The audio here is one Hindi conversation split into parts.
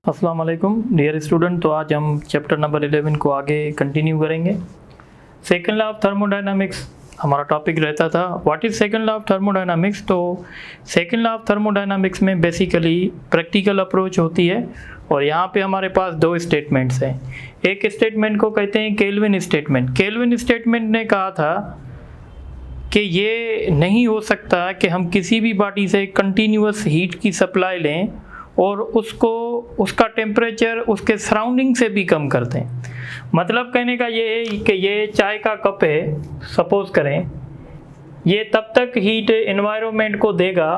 अस्सलाम वालेकुम डियर स्टूडेंट। तो आज हम चैप्टर नंबर 11 को आगे कंटिन्यू करेंगे। सेकंड लॉ ऑफ थर्मोडायनामिक्स हमारा टॉपिक रहता था। What is second law of thermodynamics? तो सेकंड लॉ ऑफ थर्मोडायनामिक्स में बेसिकली प्रैक्टिकल अप्रोच होती है और यहाँ पे हमारे पास दो स्टेटमेंट्स हैं। एक स्टेटमेंट को कहते हैं केल्विन स्टेटमेंट। केल्विन स्टेटमेंट ने कहा था कि ये नहीं हो सकता कि हम किसी भी बॉडी से कंटिन्यूअस हीट की सप्लाई लें और उसको उसका टेम्परेचर उसके सराउंडिंग से भी कम कर दें। मतलब कहने का ये है कि ये चाय का कप है, सपोज करें, ये तब तक हीट एनवायरनमेंट को देगा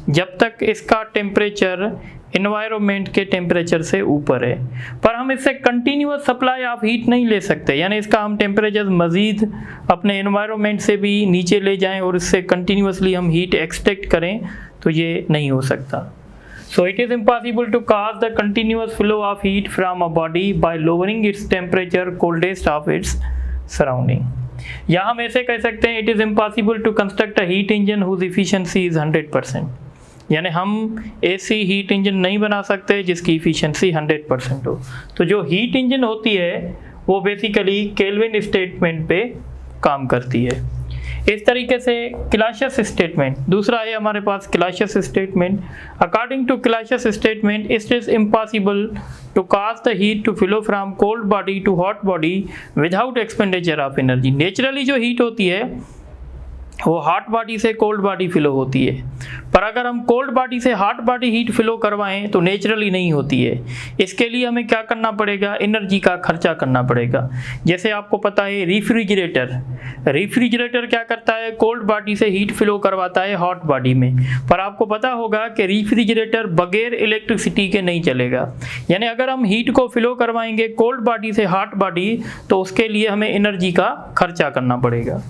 जब तक इसका टेम्परेचर एनवायरनमेंट के टेम्परेचर से ऊपर है, पर हम इससे कंटिन्यूअस सप्लाई ऑफ हीट नहीं ले सकते। यानी इसका हम टेम्परेचर मज़ीद अपने एनवायरनमेंट से भी नीचे ले जाएं और इससे कंटिन्यूअसली हम हीट एक्सट्रैक्ट करें, तो ये नहीं हो सकता। So it is impossible to cause the continuous flow of heat from a body by lowering its temperature coldest of its surrounding. या हम ऐसे कह सकते हैं, it is impossible to construct a heat engine whose efficiency is 100%। यानी हम ऐसी हीट इंजन नहीं बना सकते जिसकी इफिशिएंसी 100% हो। तो जो हीट इंजन होती है वो बेसिकली केल्विन स्टेटमेंट पे काम करती है। इस तरीके से क्लासियस स्टेटमेंट दूसरा है हमारे पास। Clausius statement, according to Clausius statement it is impossible to cause the heat to flow from cold body to hot body without expenditure of energy. Naturally जो हीट होती है वो हॉट बॉडी से कोल्ड बॉडी फ्लो होती है, पर अगर हम कोल्ड बॉडी से हॉट बॉडी हीट फ्लो करवाएं तो नेचुरली नहीं होती है। इसके लिए हमें क्या करना पड़ेगा? एनर्जी का खर्चा करना पड़ेगा। जैसे आपको पता है रेफ्रिजरेटर क्या करता है? कोल्ड बॉडी से हीट फ्लो करवाता है हॉट बॉडी में, पर आपको पता होगा कि रेफ्रिजरेटर बगैर इलेक्ट्रिसिटी के नहीं चलेगा। यानी अगर हम हीट को फ्लो करवाएंगे कोल्ड बॉडी से हॉट बॉडी तो उसके लिए हमें एनर्जी का खर्चा करना पड़ेगा।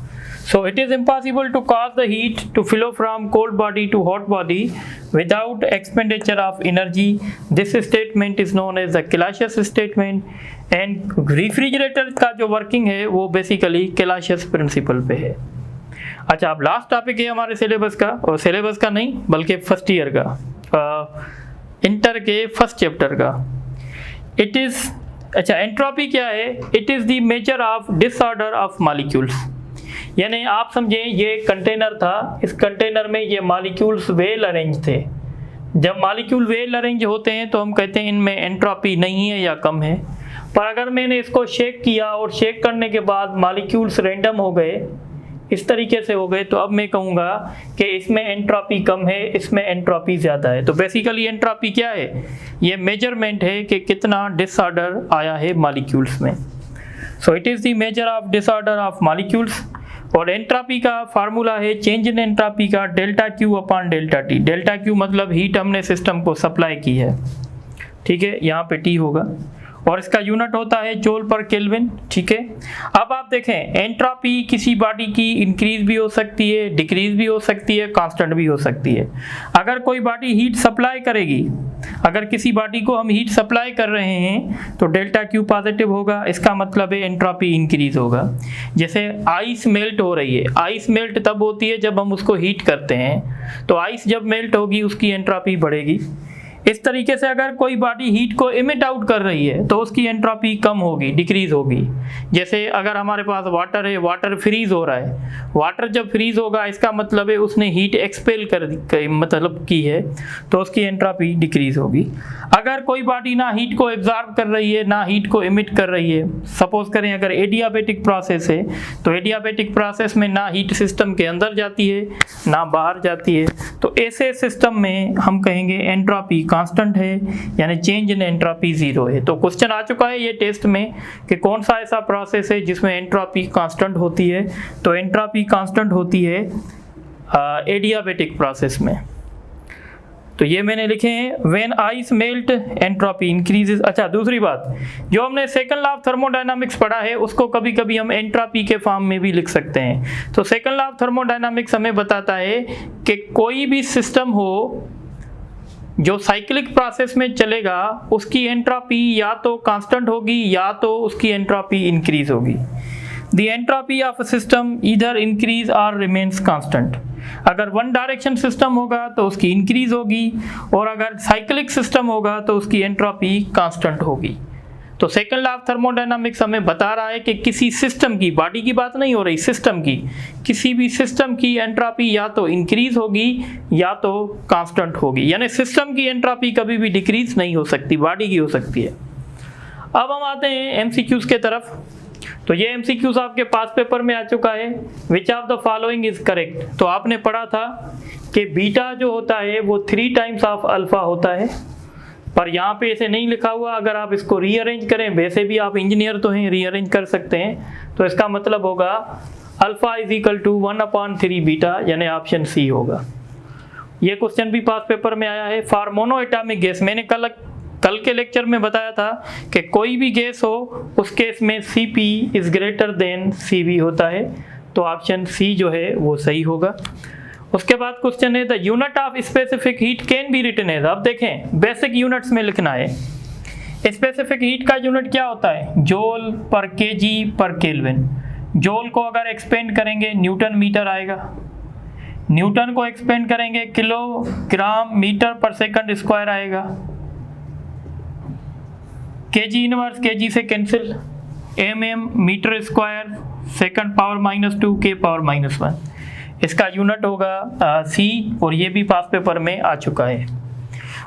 So it is impossible to cause the heat to flow from cold body to hot body without expenditure of energy. This statement is known as the Clausius statement and refrigerator का जो वर्किंग है वो बेसिकली Clausius प्रिंसिपल पे है। अच्छा, अब लास्ट टॉपिक है हमारे सिलेबस का, और सिलेबस का नहीं बल्कि फर्स्ट ईयर का, इंटर के फर्स्ट चैप्टर का। इट इज एंट्रोपी क्या है? It is the measure of disorder of molecules. यानी आप समझें ये कंटेनर था, इस कंटेनर में ये मॉलिक्यूल्स वेल अरेंज थे। जब मॉलिक्यूल वेल अरेंज होते हैं तो हम कहते हैं इनमें एंट्रोपी नहीं है या कम है। पर अगर मैंने इसको शेक किया और शेक करने के बाद मॉलिक्यूल्स रैंडम हो गए, इस तरीके से हो गए, तो अब मैं कहूँगा कि इसमें एंट्रोपी कम है, इसमें एंट्रोपी ज़्यादा है। तो बेसिकली एंट्रोपी क्या है? ये मेजरमेंट है कि कितना डिसऑर्डर आया है मॉलिक्यूल्स में। So it is the measure of disorder of molecules. और एंट्रोपी का फार्मूला है चेंज इन एंट्रोपी का delta Q upon delta T. Delta Q मतलब हीट हमने सिस्टम को सप्लाई की है, ठीक है, यहाँ पे टी होगा, और इसका यूनिट होता है जूल पर केल्विन, ठीक है। अब आप देखें एंट्रोपी किसी बॉडी की इंक्रीज भी हो सकती है, डिक्रीज भी हो सकती है, कांस्टेंट भी हो सकती है। अगर कोई बॉडी हीट सप्लाई करेगी, अगर किसी बॉडी को हम हीट सप्लाई कर रहे हैं तो डेल्टा क्यू पॉजिटिव होगा, इसका मतलब है एंट्रोपी इंक्रीज होगा। जैसे आइस मेल्ट हो रही है, आइस मेल्ट तब होती है जब हम उसको हीट करते हैं, तो आइस जब मेल्ट होगी उसकी एंट्रोपी बढ़ेगी। इस तरीके से अगर कोई बॉडी हीट को इमिट आउट कर रही है तो उसकी एंट्रोपी कम होगी, डिक्रीज होगी। जैसे अगर हमारे पास वाटर है, वाटर फ्रीज हो रहा है, वाटर जब फ्रीज होगा इसका मतलब है उसने हीट एक्सपेल मतलब की है, तो उसकी एंट्रोपी डिक्रीज होगी। अगर कोई बॉडी ना हीट को एब्जॉर्ब कर रही है ना हीट को इमिट कर रही है, सपोज करें अगर एडियाबेटिक प्रोसेस है, तो एडियाबेटिक प्रोसेस में ना हीट सिस्टम के अंदर जाती है ना बाहर जाती है, तो ऐसे सिस्टम में हम कहेंगे एंट्रोपी कांस्टेंट है, यानी चेंज इन एंट्रोपी जीरो है। तो क्वेश्चन आ चुका है ये टेस्ट में कि कौन सा ऐसा प्रोसेस है जिसमें एंट्रोपी कांस्टेंट होती है। तो एंट्रोपी कांस्टेंट होती है एडियाबेटिक प्रोसेस में। तो ये मैंने लिखे हैं when ice melt entropy increases. अच्छा, दूसरी बात, जो हमने सेकंड लॉ ऑफ थर्मोडायनामिक्स पढ़ा है उसको कभी कभी हम एंट्रोपी के फॉर्म में भी लिख सकते हैं। तो सेकंड लॉ ऑफ थर्मोडायनामिक्स हमें बताता है कि कोई भी सिस्टम हो जो साइक्लिक प्रोसेस में चलेगा उसकी एंट्रोपी या तो कांस्टेंट होगी या तो उसकी एंट्रोपी इंक्रीज होगी। The entropy of a system either increase और रिमेन्स कांस्टेंट। अगर वन डायरेक्शन सिस्टम होगा तो उसकी इंक्रीज होगी, और अगर साइक्लिक सिस्टम होगा तो उसकी एंट्रोपी कांस्टेंट होगी। तो सेकंड लॉ ऑफ थर्मोडायनामिक्स हमें बता रहा है कि किसी सिस्टम की, बॉडी की बात नहीं हो रही, सिस्टम की, किसी भी सिस्टम की एंट्रोपी या तो इंक्रीज होगी या तो कांस्टेंट होगी। यानी सिस्टम की एंट्रोपी कभी भी डिक्रीज नहीं हो सकती, बॉडी की हो सकती है। अब हम आते हैं एमसीक्यूज के तरफ। तो ये एमसीक्यूज आपके पास पेपर में आ चुका है। Which of the following is correct. तो आपने पढ़ा था कि बीटा जो होता है वो 3 टाइम्स ऑफ अल्फा होता है, पर यहाँ पे ऐसे नहीं लिखा हुआ। अगर आप इसको रीअरेंज करें, वैसे भी आप इंजीनियर तो हैं, रीअरेंज कर सकते हैं, तो इसका मतलब होगा alpha is equal to 1/3 beta, यानी ऑप्शन सी होगा। ये क्वेश्चन भी पास पेपर में आया है। फॉर मोनो एटॉमिक गैस, मैंने कल के लेक्चर में बताया था कि कोई भी गैस हो उस केस में Cp is greater than Cv होता है, तो ऑप्शन सी जो है वो सही होगा। उसके बाद क्वेश्चन है the unit of specific heat can be written as. अब देखें बेसिक यूनिट्स में लिखना है। स्पेसिफिक हीट का यूनिट क्या होता है? जूल पर केजी पर केल्विन। जूल को अगर एक्सपेंड करेंगे न्यूटन मीटर आएगा, न्यूटन को एक्सपेंड करेंगे किलोग्राम मीटर पर सेकंड स्क्वायर आएगा, केजी इनवर्स केजी से cancel, M metre square second power -2 के पावर -1, इसका यूनिट होगा सी, और ये भी पास पेपर में आ चुका है।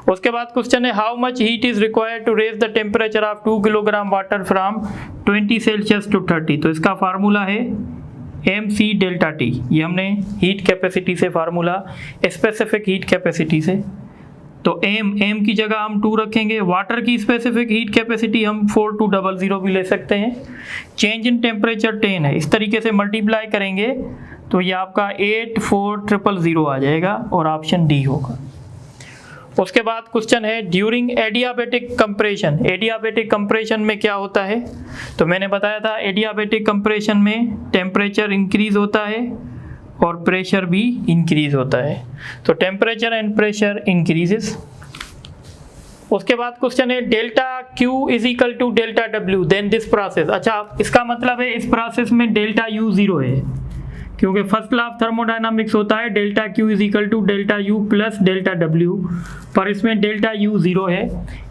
उसके बाद क्वेश्चन है how much heat is required to raise the temperature of 2 kilogram water from 20 Celsius to 30। तो इसका फार्मूला है mc डेल्टा टी। ये हमने हीट कैपेसिटी से फार्मूला, स्पेसिफिक हीट कैपेसिटी से, तो m की जगह हम 2 रखेंगे। वाटर की स्पेसिफिक हीट कैपेसिटी हम 4200 भी ले सकते हैं। चेंज इन टेम्परेचर 10 है, इस तरीके से मल्टीप्लाई करेंगे तो ये आपका 84000 आ जाएगा, और ऑप्शन डी होगा। उसके बाद क्वेश्चन है during adiabatic compression. Adiabatic compression में क्या होता है? तो मैंने बताया था एडियाबेटिक कंप्रेशन में टेम्परेचर इंक्रीज होता है और प्रेशर भी इंक्रीज होता है, तो टेम्परेचर एंड प्रेशर इंक्रीजेस। उसके बाद क्वेश्चन है delta Q is equal to delta W then this process. अच्छा, इसका मतलब है इस प्रोसेस में डेल्टा U 0 है, क्योंकि फर्स्ट लॉ ऑफ थर्मोडायनामिक्स होता है delta Q is equal to delta U plus delta W, पर इसमें डेल्टा U 0 है,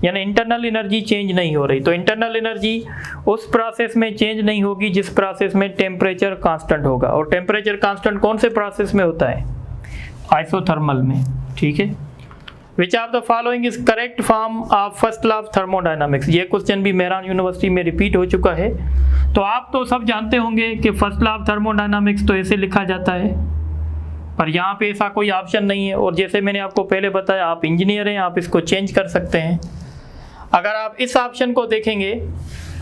यानी इंटरनल एनर्जी चेंज नहीं हो रही। तो इंटरनल एनर्जी उस प्रोसेस में चेंज नहीं होगी जिस प्रोसेस में टेम्परेचर कांस्टेंट होगा, और टेम्परेचर कांस्टेंट कौन से प्रोसेस में होता है? आइसोथर्मल में। ठीक है। Which of the following is correct form of first law of thermodynamics. ये क्वेश्चन भी मेहरान यूनिवर्सिटी में रिपीट हो चुका है। तो आप तो सब जानते होंगे कि फर्स्ट लॉ ऑफ थर्मोडायनामिक्स तो ऐसे लिखा जाता है, पर यहाँ पे ऐसा कोई ऑप्शन नहीं है, और जैसे मैंने आपको पहले बताया आप इंजीनियर हैं, आप इसको चेंज कर सकते हैं। अगर आप इस ऑप्शन को देखेंगे,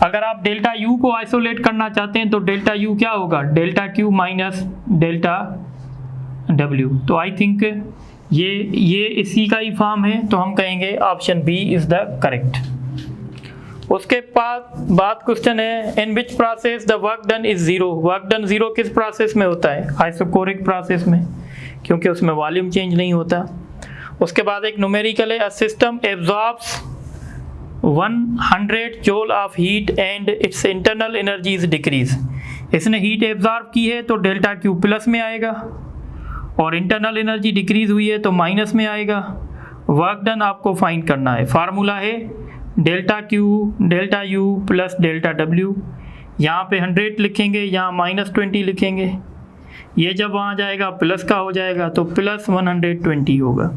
अगर आप डेल्टा यू को आइसोलेट करना चाहते हैं तो डेल्टा यू क्या होगा? Delta Q minus delta W. तो आई थिंक ये इसी का ही फॉर्म है, तो हम कहेंगे option B is the correct. उसके बाद क्वेश्चन है in which process the work done is zero. Work done zero किस प्रोसेस में होता है? आइसोकोरिक प्रोसेस में, क्योंकि उसमें वॉल्यूम चेंज नहीं होता। उसके बाद एक न्यूमेरिकल है, a system absorbs 100 joule of heat and it's internal energy is decrease. इसने हीट एब्जॉर्ब की है तो डेल्टा क्यू प्लस में आएगा, और इंटरनल एनर्जी डिक्रीज हुई है तो माइनस में आएगा। वर्क डन आपको फाइंड करना है। फार्मूला है delta Q delta U plus delta W. यहाँ पे 100 लिखेंगे, यहाँ -20 लिखेंगे, ये जब वहाँ जाएगा प्लस का हो जाएगा तो प्लस 120 होगा,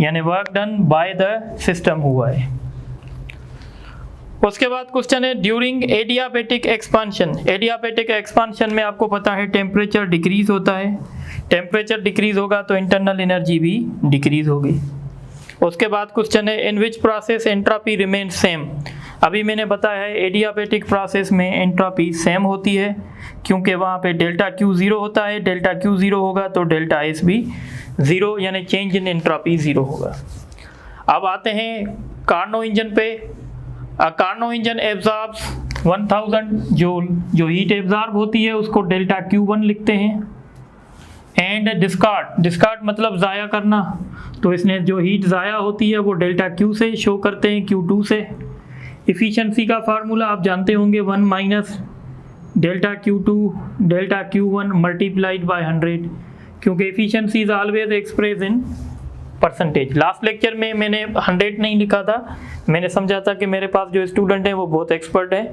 यानी work done by the system हुआ है। उसके बाद क्वेश्चन है during adiabatic expansion. Adiabatic expansion में आपको पता है टेम्परेचर डिक्रीज होता है, टेम्परेचर डिक्रीज होगा तो इंटरनल एनर्जी भी डिक्रीज होगी। उसके बाद क्वेश्चन है in which process entropy remain same. अभी मैंने बताया है एडियाबेटिक प्रोसेस में एंट्रोपी सेम होती है, क्योंकि वहाँ पे डेल्टा क्यू 0 होता है, डेल्टा क्यू 0 होगा तो डेल्टा एस भी 0, यानी चेंज इन एंट्रोपी 0 होगा। अब आते हैं कार्नो इंजन पे। कार्नो इंजन एब्जॉर्ब्स 1000 जूल, जो हीट एब्जॉर्ब होती है उसको डेल्टा Q1 लिखते हैं। एंड डिस्कार्ड मतलब ज़ाया करना, तो इसने जो हीट ज़ाया होती है वो डेल्टा Q से शो करते हैं, Q2 से। इफ़िशेंसी का फार्मूला आप जानते होंगे, 1 minus delta Q2 delta Q1 multiplied by 100, क्योंकि efficiency is always express in percentage. Last lecture में मैंने 100 नहीं लिखा था, मैंने समझा था कि मेरे पास जो स्टूडेंट हैं वो बहुत एक्सपर्ट हैं,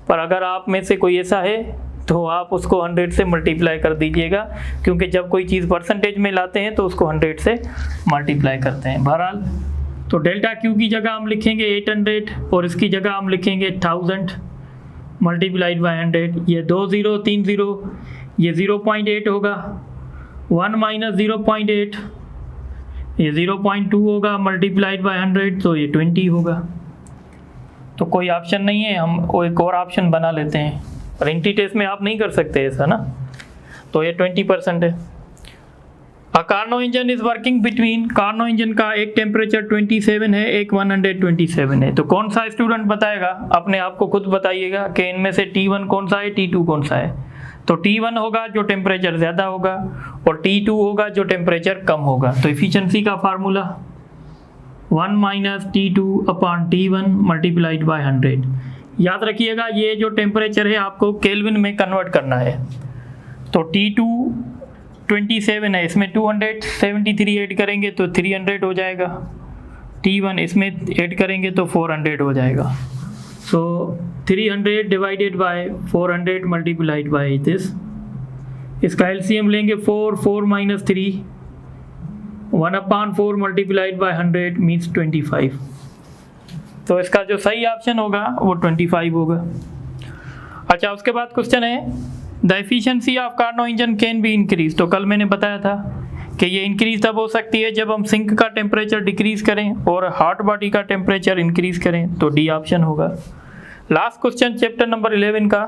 पर अगर आप में से कोई ऐसा है तो आप उसको 100 से मल्टीप्लाई कर दीजिएगा, क्योंकि जब कोई चीज़ परसेंटेज में लाते हैं तो उसको 100 से मल्टीप्लाई करते हैं। बहरहाल तो डेल्टा क्यू की जगह हम लिखेंगे 800 और इसकी जगह हम लिखेंगे 1000 मल्टीप्लाइड बाई 100। ये 2 0 3 0, ये 0.8 होगा, 1 माइनस 0.8 ये 0.2 होगा, मल्टीप्लाइड बाई 100 तो ये 20 होगा। तो कोई ऑप्शन नहीं है, हम एक और ऑप्शन बना लेते हैं, और इंटी टेस्ट में आप नहीं कर सकते ऐसा ना, तो ये 20% है। Carnot engine is working between, Carnot engine का एक टेम्परेचर 27 है, एक 127 है। तो कौन सा स्टूडेंट बताएगा, अपने आप को खुद बताइएगा कि इनमें से T1 कौन सा है, T2 कौन सा है। तो T1 होगा जो टेम्परेचर ज़्यादा होगा, और T2 होगा जो टेम्परेचर कम होगा। तो इफिशिएंसी का formula 1 minus T2 upon T1 multiplied by 100। याद रखिएगा ये जो टेम्परेचर है आपको केल्विन में कन्वर्ट करना है। तो T2 27 है, इसमें 273 ऐड करेंगे तो 300 हो जाएगा, T1 इसमें ऐड करेंगे तो 400 हो जाएगा। सो 300 divided by 400 multiplied by this, इसका एलसीएम लेंगे 4, 4 माइनस 3, 1/4 मल्टीप्लाइड बाय 100 मीन्स 25। तो इसका जो सही ऑप्शन होगा वो 25 होगा। अच्छा, उसके बाद क्वेश्चन है the efficiency of Carnot engine can be increase. तो कल मैंने बताया था कि ये इंक्रीज तब हो सकती है जब हम सिंक का टेम्परेचर डिक्रीज करें और हॉट बॉडी का टेम्परेचर इंक्रीज करें, तो डी ऑप्शन होगा। लास्ट क्वेश्चन चैप्टर नंबर 11 का,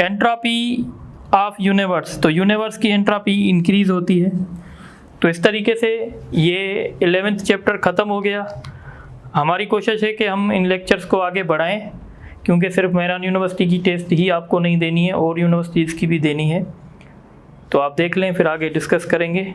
एंट्रोपी ऑफ यूनिवर्स। तो यूनिवर्स की एंट्रोपी इंक्रीज होती है। तो इस तरीके से ये 11th चैप्टर ख़त्म हो गया। हमारी कोशिश है कि हम इन लेक्चर्स को आगे बढ़ाएं, क्योंकि सिर्फ मेहरान यूनिवर्सिटी की टेस्ट ही आपको नहीं देनी है, और यूनिवर्सिटीज़ की भी देनी है। तो आप देख लें, फिर आगे डिस्कस करेंगे।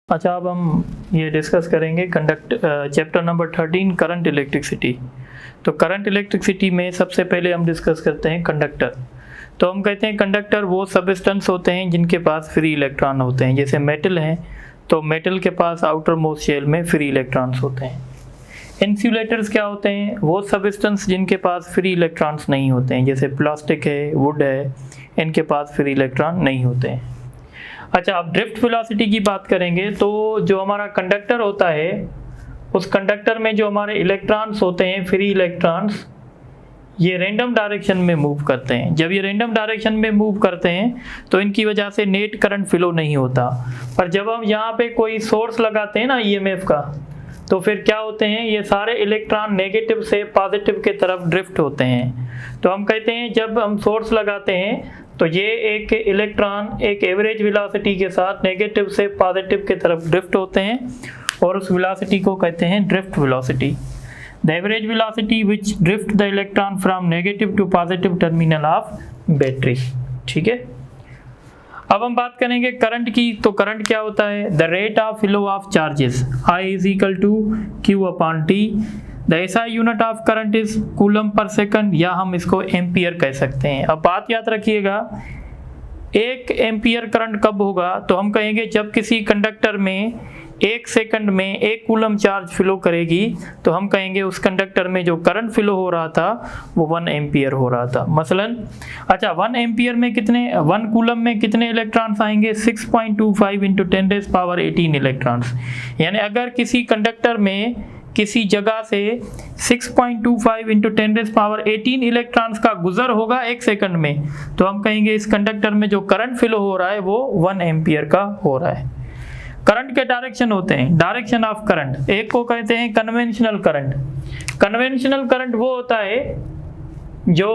अच्छा, अब हम ये डिस्कस करेंगे चैप्टर नंबर 13 करंट इलेक्ट्रिसिटी। तो करंट इलेक्ट्रिसिटी में सबसे पहले हम डिस्कस करते हैं कंडक्टर। तो हम कहते हैं कंडक्टर वो सबस्टेंस होते हैं जिनके पास फ्री इलेक्ट्रॉन होते हैं। जैसे मेटल हैं, तो मेटल के पास आउटर मोस्ट शेल में फ्री इलेक्ट्रॉन्स होते हैं। इंसुलेटर्स क्या होते हैं, वो सबस्टेंस जिनके पास फ्री इलेक्ट्रॉन्स नहीं होते हैं। जैसे प्लास्टिक है, वुड है, इनके पास फ्री इलेक्ट्रॉन नहीं होते हैं। अच्छा, अब ड्रिफ्ट वेलोसिटी की बात करेंगे, तो जो हमारा कंडक्टर होता है, उस कंडक्टर में जो हमारे इलेक्ट्रॉन्स होते हैं, फ्री इलेक्ट्रॉन्स, ये रैंडम डायरेक्शन में मूव करते हैं। जब ये रैंडम डायरेक्शन में मूव करते हैं तो इनकी वजह से नेट करंट फ्लो नहीं होता। पर जब हम यहाँ पे कोई सोर्स लगाते हैं ना ईएमएफ का, तो फिर क्या होते हैं, ये सारे इलेक्ट्रॉन नेगेटिव से पॉजिटिव के तरफ ड्रिफ्ट होते हैं। तो हम कहते हैं जब हम सोर्स लगाते हैं तो ये एक इलेक्ट्रॉन एक एवरेज वेलोसिटी के साथ नेगेटिव से पॉजिटिव के तरफ ड्रिफ्ट होते हैं, और उस वेलोसिटी को कहते हैं drift velocity. The average velocity which drift the electron from negative to positive terminal of battery. ठीक है, अब हम बात करेंगे करंट की। तो करंट क्या होता है, the rate of flow of charges, I is equal to Q upon T। The ऐसा unit of current is coulomb per second, या हम इसको एम्पियर कह सकते हैं। अब बात याद रखिएगा, 1 एम्पियर करंट कब होगा, तो हम कहेंगे जब किसी कंडक्टर में 1 सेकंड में 1 कूलम चार्ज फ्लो करेगी, तो हम कहेंगे उस कंडक्टर में जो करंट फ्लो हो रहा था वो 1 एम्पियर हो रहा था मसलन। अच्छा, 1 एम्पियर में कितने, 1 कूलम में कितने इलेक्ट्रॉन्स आएंगे, 6.25 इंटू 10⁻18 इलेक्ट्रॉन्स। यानी अगर किसी कंडक्टर में किसी जगह से 6.25 इंटू 10⁻18 इलेक्ट्रॉन्स का गुजर होगा 1 सेकंड में, तो हम कहेंगे इस कंडक्टर में जो करंट फ्लो हो रहा है वो 1 एम्पियर का हो रहा है। करंट के डायरेक्शन होते हैं, डायरेक्शन ऑफ करंट, एक को कहते हैं कन्वेंशनल करंट। कन्वेंशनल करंट वो होता है जो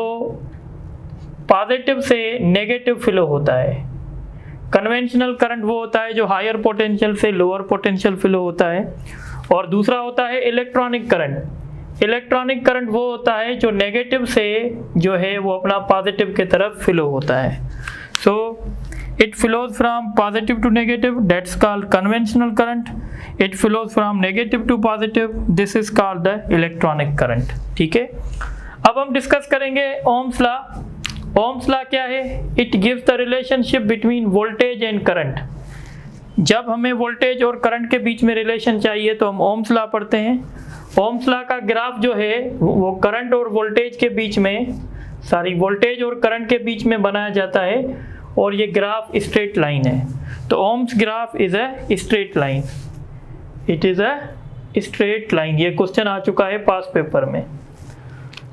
पॉजिटिव से नेगेटिव फ्लो होता है। कन्वेंशनल करंट वो होता है जो हायर पोटेंशियल से लोअर पोटेंशियल फ्लो होता है। और दूसरा होता है इलेक्ट्रॉनिक करंट। इलेक्ट्रॉनिक करंट वो होता है जो नेगेटिव से जो है वो अपना पॉजिटिव के तरफ फ्लो होता है। सो it flows from positive to negative, that's called conventional current. It flows from negative to positive, this is called the electronic current। ठीक है, अब हम डिस्कस करेंगे ओम्स लॉ। ओम्स लॉ क्या है? It gives the relationship between voltage and current. जब हमें वोल्टेज और करंट के बीच में रिलेशन चाहिए तो हम ओम्स लॉ पढ़ते हैं। ओम्स लॉ का ग्राफ जो है वो करंट और वोल्टेज के बीच में, वोल्टेज और करंट के बीच में बनाया जाता है और ये ग्राफ स्ट्रेट लाइन है। तो Ohm's graph is a straight line, it is a straight line. ये क्वेश्चन आ चुका है पास पेपर में।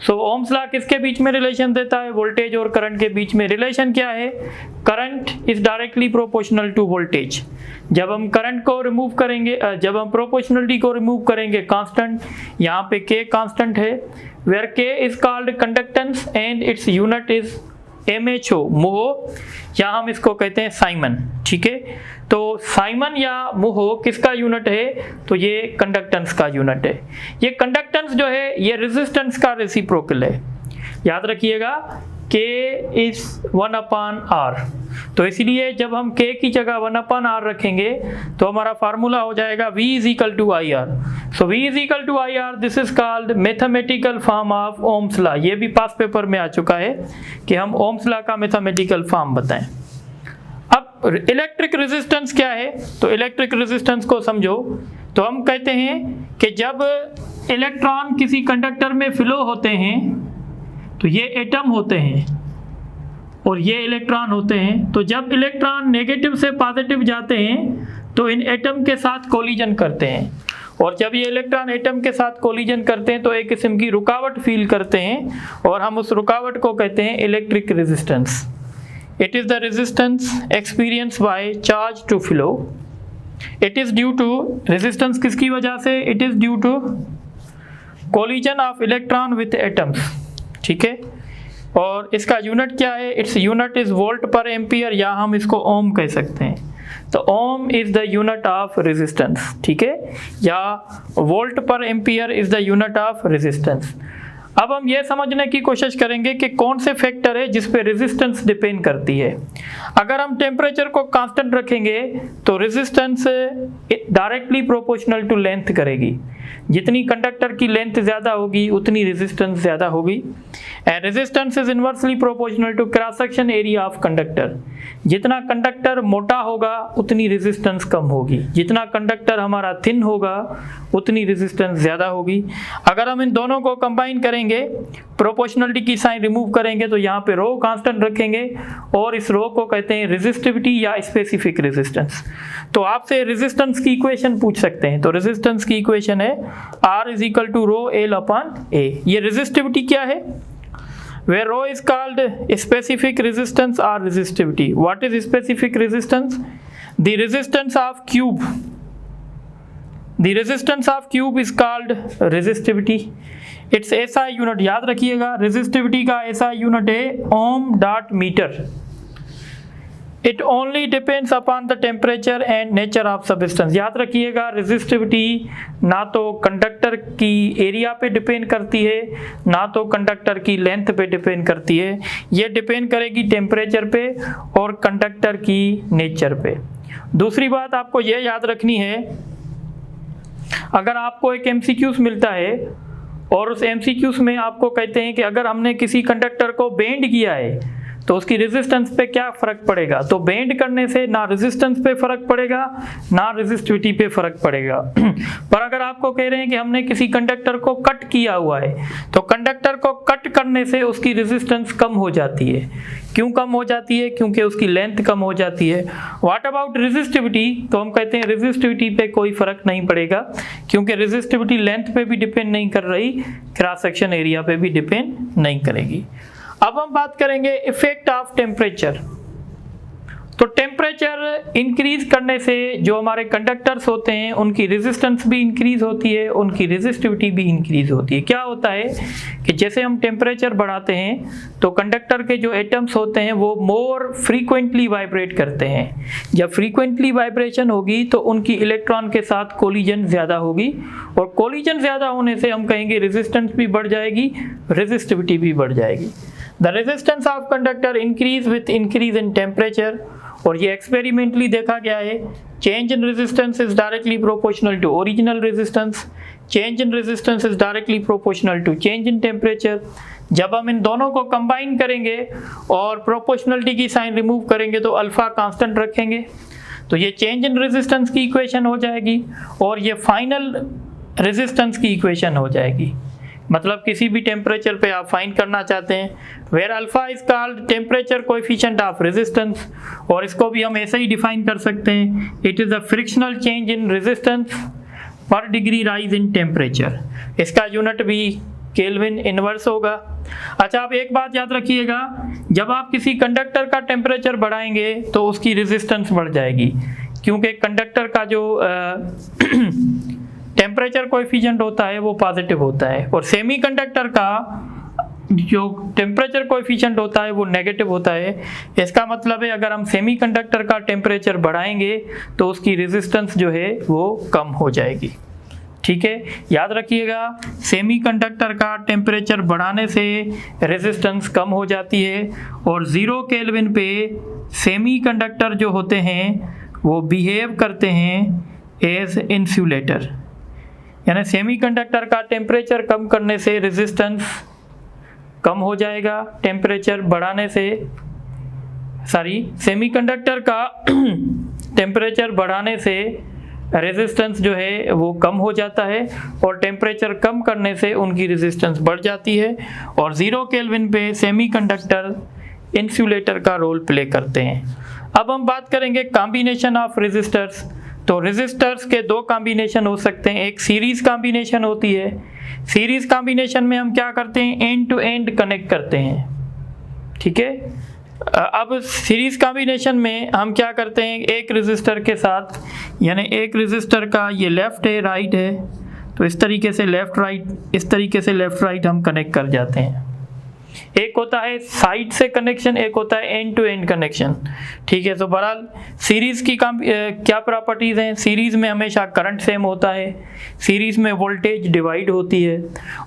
सो ओम्स लॉ किसके बीच में रिलेशन देता है? वोल्टेज और करंट के बीच में। रिलेशन क्या है? Current is directly proportional to voltage. जब हम करंट को रिमूव करेंगे, जब हम प्रोपोर्शनलिटी को रिमूव करेंगे कांस्टेंट, यहाँ पे के कांस्टेंट है, वेयर के is called conductance and it's unit is MHO, मोहो, या हम इसको कहते हैं साइमन। ठीक है, तो साइमन या मोहो किसका यूनिट है? तो ये कंडक्टेंस का यूनिट है। ये कंडक्टेंस जो है ये रेजिस्टेंस का रेसिप्रोकल है। याद रखिएगा K इज 1/R। तो इसलिए जब हम K की जगह 1/R रखेंगे तो हमारा फार्मूला हो जाएगा V is equal to IR। So V is equal to IR, this is called mathematical form of Ohm's law. ये भी पास पेपर में आ चुका है कि हम ओम्स लॉ का मैथमेटिकल फॉर्म बताएं। अब इलेक्ट्रिक रेजिस्टेंस क्या है? तो इलेक्ट्रिक रेजिस्टेंस को समझो तो हम कहते हैं कि जब इलेक्ट्रॉन किसी कंडक्टर में फ्लो होते हैं तो ये एटम होते हैं और ये इलेक्ट्रॉन होते हैं। तो जब इलेक्ट्रॉन नेगेटिव से पॉजिटिव जाते हैं तो इन एटम के साथ कोलिजन करते हैं, और जब ये इलेक्ट्रॉन एटम के साथ कोलिजन करते हैं तो एक किस्म की रुकावट फील करते हैं और हम उस रुकावट को कहते हैं electric resistance. It is the resistance experience by charge to flow. It is due to, resistance किसकी वजह से? It is due to collision of electron with atoms. ठीक है, और इसका यूनिट क्या है? Its unit is volt per ampere, या हम इसको ओम कह सकते हैं। तो ohm is the unit of resistance. ठीक है, या volt per ampere is the unit of resistance. अब हम ये समझने की कोशिश करेंगे कि कौन से फैक्टर है जिस पे रेजिस्टेंस डिपेंड करती है। अगर हम टेम्परेचर को कांस्टेंट रखेंगे तो resistance directly proportional to length करेगी। जितनी कंडक्टर की लेंथ ज़्यादा होगी उतनी रेजिस्टेंस ज़्यादा होगी। And resistance is inversely proportional to cross section area of conductor. जितना कंडक्टर मोटा होगा उतनी रेजिस्टेंस कम होगी, जितना कंडक्टर हमारा थिन होगा उतनी रेजिस्टेंस ज़्यादा होगी। अगर हम इन दोनों को कंबाइन करेंगे, प्रोपोर्शनलिटी की साइन रिमूव करेंगे तो यहाँ पे रो कांस्टेंट रखेंगे और इस रो को कहते हैं रेजिस्टिविटी या स्पेसिफिक रेजिस्टेंस। तो आपसे रेजिस्टेंस की इक्वेशन पूछ सकते हैं। तो रेजिस्टेंस की इक्वेशन है R is equal to rho L upon A। ये रेजिस्टिविटी क्या है? Where rho is called specific resistance or resistivity. What is specific resistance? The resistance of cube. The resistance of cube is called resistivity. Its SI unit याद रखिएगा, resistivity का SI unit है ohm dot meter. It only depends upon the temperature and nature of substance. याद रखिएगा रेजिस्टिविटी ना तो कंडक्टर की एरिया पे डिपेंड करती है ना तो कंडक्टर की लेंथ पे डिपेंड करती है, ये डिपेंड करेगी टेम्परेचर पे और कंडक्टर की नेचर पे। दूसरी बात आपको ये याद रखनी है, अगर आपको एक MCQs मिलता है और उस MCQs में आपको कहते हैं कि अगर हमने किसी कंडक्टर को बेंड किया है तो उसकी रेजिस्टेंस पे क्या फर्क पड़ेगा, तो बेंड करने से ना रेजिस्टेंस पे फर्क पड़ेगा ना रेजिस्टिविटी पे फर्क पड़ेगा। पर अगर आपको कह रहे हैं कि हमने किसी कंडक्टर को कट किया हुआ है तो कंडक्टर को कट करने से उसकी रेजिस्टेंस कम हो जाती है। क्यों कम हो जाती है? क्योंकि उसकी लेंथ कम हो जाती है। What about resistivity? तो हम कहते हैं रेजिस्टिविटी पे कोई फर्क नहीं पड़ेगा क्योंकि रेजिस्टिविटी लेंथ पे भी डिपेंड नहीं कर रही, क्रॉस सेक्शन एरिया पे भी डिपेंड नहीं करेगी। अब हम बात करेंगे इफेक्ट ऑफ टेम्परेचर। तो टेम्परेचर इंक्रीज करने से जो हमारे कंडक्टर्स होते हैं उनकी रेजिस्टेंस भी इंक्रीज होती है, उनकी रेजिस्टिविटी भी इंक्रीज होती है। क्या होता है कि जैसे हम टेम्परेचर बढ़ाते हैं तो कंडक्टर के जो एटम्स होते हैं वो मोर फ्रीक्वेंटली वाइब्रेट करते हैं। जब फ्रीक्वेंटली वाइब्रेशन होगी तो उनकी इलेक्ट्रॉन के साथ कोलिजन ज़्यादा होगी, और कोलिजन ज़्यादा होने से हम कहेंगे रेजिस्टेंस भी बढ़ जाएगी, रेजिस्टिविटी भी बढ़ जाएगी। The resistance of conductor increase with increase in temperature, और ये एक्सपेरिमेंटली देखा गया है। Change in resistance is directly proportional to original resistance, change in resistance is directly proportional to change in temperature. जब हम इन दोनों को कंबाइन करेंगे और प्रोपोर्शनलिटी की साइन रिमूव करेंगे तो अल्फा कांस्टेंट रखेंगे, तो ये चेंज इन रेजिस्टेंस की इक्वेशन हो जाएगी और ये फाइनल रेजिस्टेंस की इक्वेशन हो जाएगी। मतलब किसी भी टेम्परेचर पे आप फाइंड करना चाहते हैं, where alpha is called temperature coefficient of resistance, और इसको भी हम ऐसे ही डिफाइन कर सकते हैं, it is the frictional change in resistance पर डिग्री राइज इन टेम्परेचर। इसका यूनिट भी केल्विन इनवर्स होगा। अच्छा, आप एक बात याद रखिएगा, जब आप किसी कंडक्टर का टेम्परेचर बढ़ाएंगे तो उसकी रेजिस्टेंस बढ़ जाएगी, क्योंकि कंडक्टर का जो टेम्परेचर कोएफिशिएंट होता है वो पॉजिटिव होता है, और सेमीकंडक्टर का जो टेम्परेचर कोएफिशिएंट होता है वो नेगेटिव होता है। इसका मतलब है अगर हम सेमीकंडक्टर का टेम्परेचर बढ़ाएंगे तो उसकी रेजिस्टेंस जो है वो कम हो जाएगी। ठीक है, याद रखिएगा, सेमीकंडक्टर का टेम्परेचर बढ़ाने से रेजिस्टेंस कम हो जाती है, और 0 केल्विन पे सेमीकंडक्टर जो होते हैं वो बिहेव करते हैं एज इंसुलेटर। यानी सेमीकंडक्टर का टेम्परेचर कम करने से रेजिस्टेंस कम हो जाएगा, टेम्परेचर बढ़ाने से सेमीकंडक्टर का टेम्परेचर बढ़ाने से रेजिस्टेंस जो है वो कम हो जाता है, और टेम्परेचर कम करने से उनकी रेजिस्टेंस बढ़ जाती है, और 0 केल्विन पे सेमीकंडक्टर इंसुलेटर का रोल प्ले करते हैं। अब हम बात करेंगे कॉम्बिनेशन ऑफ रेजिस्टर्स। तो रेजिस्टर्स के दो कॉम्बिनेशन हो सकते हैं, एक सीरीज कॉम्बिनेशन होती है। सीरीज कॉम्बिनेशन में हम क्या करते हैं, एंड टू एंड कनेक्ट करते हैं। ठीक है, अब सीरीज कॉम्बिनेशन में हम क्या करते हैं, एक रेजिस्टर के साथ, यानी एक रेजिस्टर का ये लेफ्ट है राइट है, तो इस तरीके से लेफ्ट राइट, इस तरीके से लेफ्ट राइट हम कनेक्ट कर जाते हैं। एक होता है साइड से कनेक्शन, एक होता है एंड टू एंड कनेक्शन। ठीक है, तो बहरहाल सीरीज की क्या प्रॉपर्टीज हैं, सीरीज में हमेशा करंट सेम होता है, सीरीज में वोल्टेज डिवाइड होती है,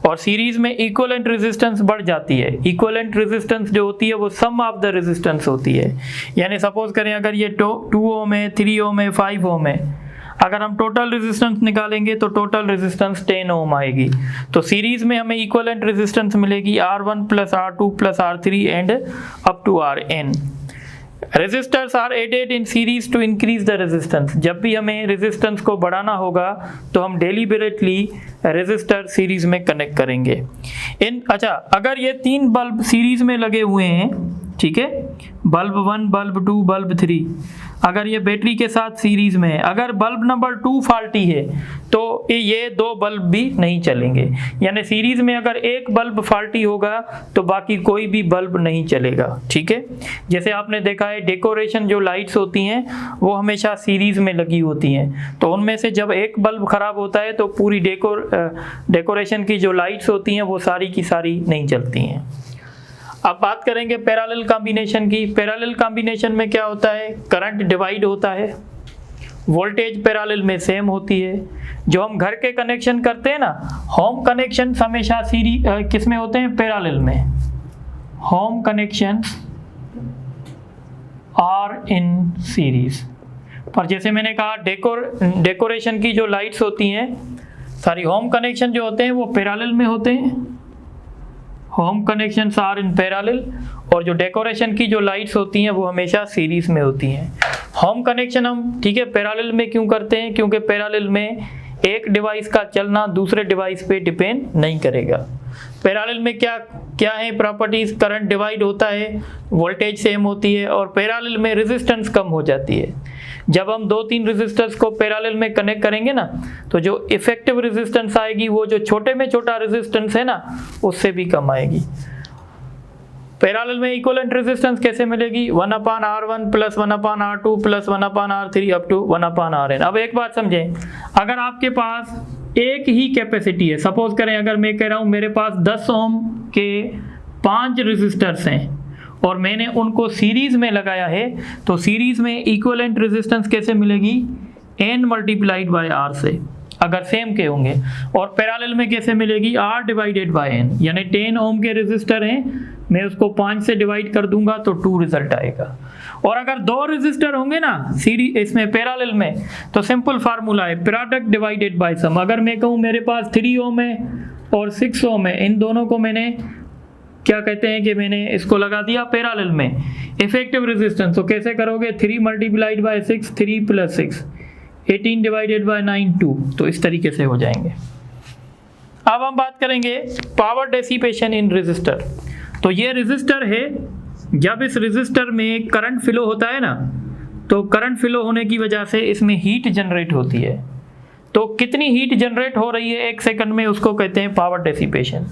और सीरीज में इक्विवेलेंट रेजिस्टेंस बढ़ जाती है। इक्विवेलेंट रेजिस्टेंस जो होती है वो सम ऑफ द रेजिस्टेंस होती है। यानी सपोज करें अगर ये 2 ओम है, 3 ओम है, 5 ओम है, अगर हम टोटल रेजिस्टेंस निकालेंगे तो टोटल रेजिस्टेंस 10 ओम आएगी। तो सीरीज में हमें इक्विवेलेंट रेजिस्टेंस मिलेगी R1 + R2 + R3 and up to Rn। Resistors are added in series to increase the resistance. जब भी हमें रेजिस्टेंस को बढ़ाना होगा तो हम डेलिबरेटली रेजिस्टर सीरीज में कनेक्ट करेंगे। अच्छा, अगर ये 3 बल्ब सीरीज में लगे हुए हैं, ठीक है, बल्ब 1, बल्ब 2, बल्ब 3, अगर ये बैटरी के साथ सीरीज में है, अगर बल्ब नंबर 2 फॉल्टी है तो ये 2 बल्ब भी नहीं चलेंगे। यानी सीरीज में अगर एक बल्ब फॉल्टी होगा तो बाकी कोई भी बल्ब नहीं चलेगा। ठीक है, जैसे आपने देखा है डेकोरेशन जो लाइट्स होती हैं वो हमेशा सीरीज में लगी होती हैं, तो उनमें से जब एक बल्ब खराब होता है तो पूरी डेकोरेशन की जो लाइट्स होती हैं वो सारी की सारी नहीं चलती हैं। अब बात करेंगे पैरेलल कॉम्बिनेशन की। पैरेलल कॉम्बिनेशन में क्या होता है, करंट डिवाइड होता है, वोल्टेज पैरेलल में सेम होती है। जो हम घर के कनेक्शन करते हैं ना, होम कनेक्शन हमेशा किस में होते हैं, पैरेलल में। Home connections are in series. पर जैसे मैंने कहा डेकोरेशन की जो लाइट्स होती हैं, होम कनेक्शन जो होते हैं वो पैरेलल में होते हैं, home connections are in parallel, और जो डेकोरेशन की जो लाइट्स होती हैं वो हमेशा सीरीज में होती हैं। होम कनेक्शन हम ठीक है पैरेलल में क्यों करते हैं, क्योंकि पैरेलल में एक डिवाइस का चलना दूसरे डिवाइस पे डिपेंड नहीं करेगा। पैरेलल में क्या क्या है प्रॉपर्टीज, करंट डिवाइड होता है, वोल्टेज सेम होती है, और पैरेलल में रेजिस्टेंस कम हो जाती है। जब हम 2-3 रेजिस्टर्स को पैरेलल में कनेक्ट करेंगे ना, तो जो इफेक्टिव रेजिस्टेंस आएगी वो जो छोटे में छोटा रेजिस्टेंस है ना उससे भी कम आएगी। पैरेलल में इक्विवेलेंट रेजिस्टेंस कैसे मिलेगी, 1/R1 plus 1/R2 plus 1/R3 up to 1/Rn। अब एक बात समझें, अगर आपके पास एक ही कैपेसिटी है, सपोज करें अगर मैं कह रहा हूँ मेरे पास 10 ओम के 5 रेजिस्टर्स हैं और मैंने उनको सीरीज में लगाया है, तो सीरीज में इक्विवेलेंट रेजिस्टेंस कैसे मिलेगी, n मल्टीप्लाइड बाय R से, अगर सेम के होंगे। और पैरेलल में कैसे मिलेगी, R डिवाइडेड बाय n, यानी 10 ओम के रेजिस्टर हैं, मैं उसको 5 से डिवाइड कर दूंगा तो 2 रिजल्ट आएगा। और अगर 2 रेजिस्टर होंगे ना सीरीज इसमें पैरेलल में, तो सिंपल फार्मूला है प्रोडक्ट डिवाइडेड बाय सम। अगर मैं कहूँ मेरे पास 3 ओम है और 6 ओम है, इन दोनों को मैंने क्या कहते हैं कि मैंने इसको लगा दिया पैरेलल में, इफेक्टिव रेजिस्टेंस। तो कैसे करोगे, 3 multiplied by 6, 3 plus 6, 18 divided by 9, 2। तो इस तरीके से हो जाएंगे। अब हम बात करेंगे पावर डेसिपेशन इन रेजिस्टर। तो ये रेजिस्टर है, जब इस रेजिस्टर में करंट फ्लो होता है ना, तो करंट फ्लो होने की वजह से इसमें हीट जनरेट होती है। तो कितनी हीट जनरेट हो रही है 1 सेकंड में, उसको कहते हैं पावर डेसिपेशन।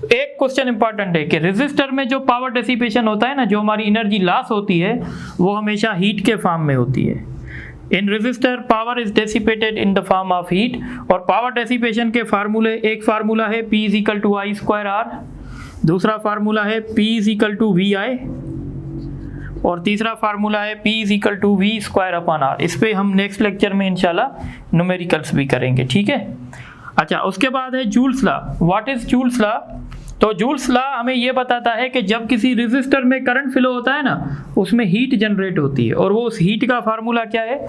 एक क्वेश्चन इंपॉर्टेंट है कि रेजिस्टर में जो पावर डेसिपेशन होता है ना, जो हमारी एनर्जी लॉस होती है, वो हमेशा हीट के फॉर्म में होती है। In resistor power is dissipated in the form of heat. और पावर डेसिपेशन के फार्मूले, एक फार्मूला है P = I²R, दूसरा फार्मूला है P = VI, और तीसरा फार्मूला है P = V²/R। इस पे हम नेक्स्ट लेक्चर में इंशाल्लाह न्यूमेरिकल्स भी करेंगे, ठीक है। अच्छा, उसके बाद है joules law. What is joules law? तो जूल्स लॉ हमें ये बताता है कि जब किसी रेजिस्टर में करंट फ्लो होता है ना, उसमें हीट जनरेट होती है। और वो उस हीट का फार्मूला क्या है,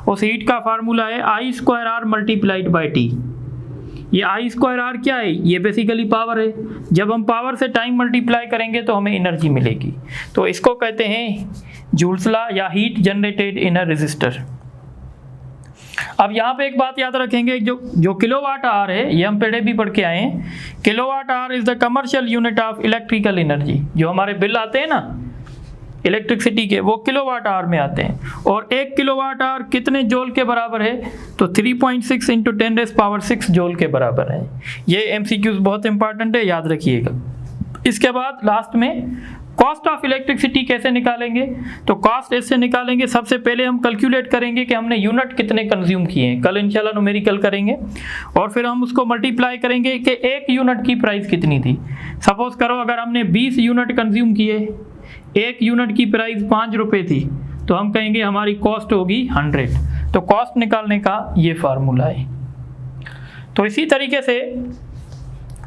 उस हीट का फार्मूला है I² मल्टीप्लाइड बाय T। ये I² क्या है, ये बेसिकली पावर है। जब हम पावर से टाइम मल्टीप्लाई करेंगे तो हमें एनर्जी मिलेगी। तो इसको कहते हैं जूल्स लॉ या heat generated in a resistor. अब यहाँ पे एक बात याद रखेंगे, जो किलोवाट आवर है, ये हम पहले भी पढ़ के आए हैं। Kilowatt hour is the commercial unit of electrical energy. जो हमारे बिल आते हैं ना इलेक्ट्रिसिटी के, वो किलोवाट आवर में आते हैं। और 1 किलोवाट आवर कितने जूल के बराबर है, तो 3.6 × 10⁻⁶ जूल के बराबर है। ये MCQs बहुत इंपॉर्टेंट है, याद रखिएगा। इसके बाद लास्ट में कॉस्ट ऑफ इलेक्ट्रिसिटी कैसे निकालेंगे, तो कॉस्ट ऐसे निकालेंगे, सबसे पहले हम कैलकुलेट करेंगे कि हमने यूनिट कितने कंज्यूम किए हैं। कल इंशाल्लाह न्यूमेरिकल करेंगे। और फिर हम उसको मल्टीप्लाई करेंगे कि 1 यूनिट की प्राइस कितनी थी। सपोज करो अगर हमने 20 यूनिट कंज्यूम किए, 1 यूनिट की प्राइस 5 रुपये थी, तो हम कहेंगे हमारी कॉस्ट होगी 100। तो कॉस्ट निकालने का ये फार्मूला है। तो इसी तरीके से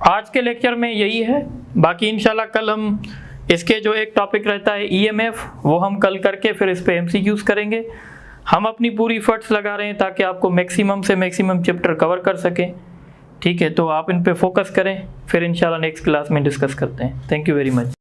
आज के लेक्चर में यही है। बाकी इंशाल्लाह कल हम इसके जो एक टॉपिक रहता है EMF, वो हम कल करके फिर इस पे MCQs करेंगे। हम अपनी पूरी एफर्ट्स लगा रहे हैं ताकि आपको मैक्सिमम से मैक्सिमम चैप्टर कवर कर सकें, ठीक है। तो आप इन पे फोकस करें, फिर इंशाल्लाह नेक्स्ट क्लास में डिस्कस करते हैं। Thank you very much.